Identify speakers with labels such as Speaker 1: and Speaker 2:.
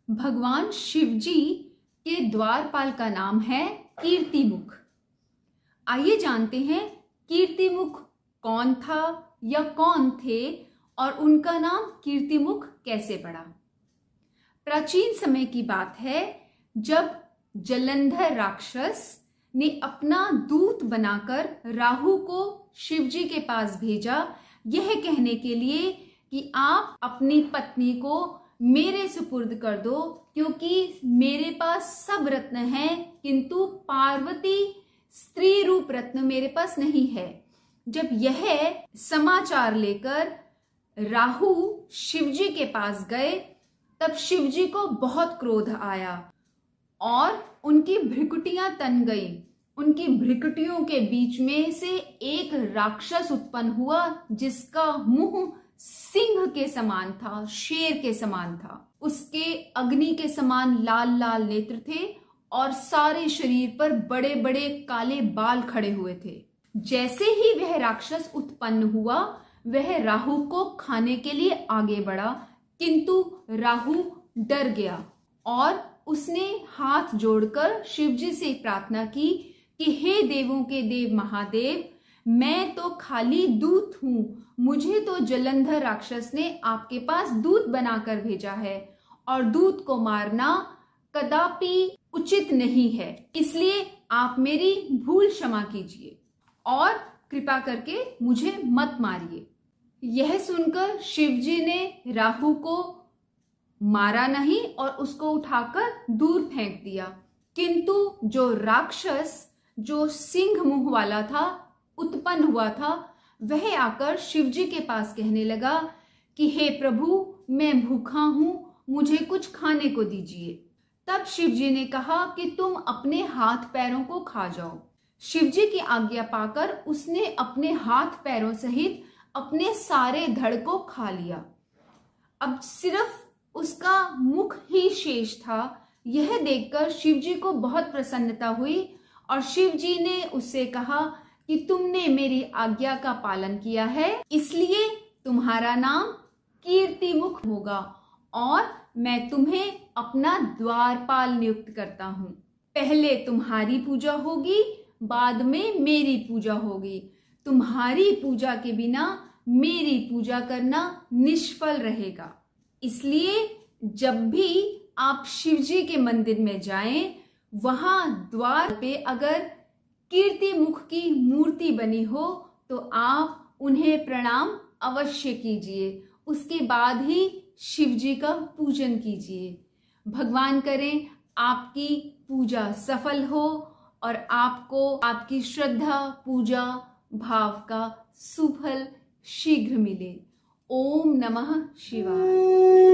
Speaker 1: भगवान शिव जी के द्वारपाल का नाम है कीर्तिमुख। आइए जानते हैं कीर्तिमुख कौन था या कौन थे और उनका नाम कीर्तिमुख कैसे पड़ा। प्राचीन समय की बात है जब जलंधर राक्षस ने अपना दूत बनाकर राहु को शिव जी के पास भेजा, यह कहने के लिए कि आप अपनी पत्नी को मेरे सुपुर्द कर दो, क्योंकि मेरे पास सब रत्न हैं किंतु पार्वती स्त्री रूप रत्न मेरे पास नहीं है। जब यह समाचार लेकर राहु शिवजी के पास गए तब शिवजी को बहुत क्रोध आया और उनकी भ्रिकुटियां तन गई। उनकी भ्रिकुटियों के बीच में से एक राक्षस उत्पन्न हुआ जिसका मुंह सिंह के समान था, शेर के समान था। उसके अग्नि के समान लाल लाल नेत्र थे और सारे शरीर पर बड़े बड़े काले बाल खड़े हुए थे। जैसे ही वह राक्षस उत्पन्न हुआ वह राहु को खाने के लिए आगे बढ़ा, किंतु राहु डर गया और उसने हाथ जोड़कर शिवजी से प्रार्थना की कि हे देवों के देव महादेव, मैं तो खाली दूत हूं, मुझे तो जलंधर राक्षस ने आपके पास दूत बनाकर भेजा है और दूत को मारना कदापि उचित नहीं है, इसलिए आप मेरी भूल क्षमा कीजिए और कृपा करके मुझे मत मारिए। यह सुनकर शिवजी ने राहु को मारा नहीं और उसको उठाकर दूर फेंक दिया, किंतु जो राक्षस जो सिंह मुंह वाला था उत्पन्न हुआ था वह आकर शिवजी के पास कहने लगा कि हे प्रभु, मैं भूखा हूं, मुझे कुछ खाने को दीजिए। तब शिवजी ने कहा कि तुम अपने हाथ पैरों को खा जाओ। शिवजी की आज्ञा पाकर उसने अपने हाथ पैरों सहित अपने सारे धड़ को खा लिया। अब सिर्फ उसका मुख ही शेष था। यह देखकर शिवजी को बहुत प्रसन्नता हुई और शिवजी ने उससे कहा कि तुमने मेरी आज्ञा का पालन किया है, इसलिए तुम्हारा नाम कीर्तिमुख होगा और मैं तुम्हें अपना द्वारपाल नियुक्त करता हूं। पहले तुम्हारी पूजा होगी, बाद में मेरी पूजा होगी। तुम्हारी पूजा के बिना मेरी पूजा करना निष्फल रहेगा। इसलिए जब भी आप शिवजी के मंदिर में जाएं, वहां द्वार पे अगर कीर्तिमुख की मूर्ति बनी हो तो आप उन्हें प्रणाम अवश्य कीजिए। उसके बाद ही शिवजी का पूजन कीजिए। भगवान करें आपकी पूजा सफल हो और आपको आपकी श्रद्धा पूजा भाव का सुफल शीघ्र मिले। ओम नमः शिवाय।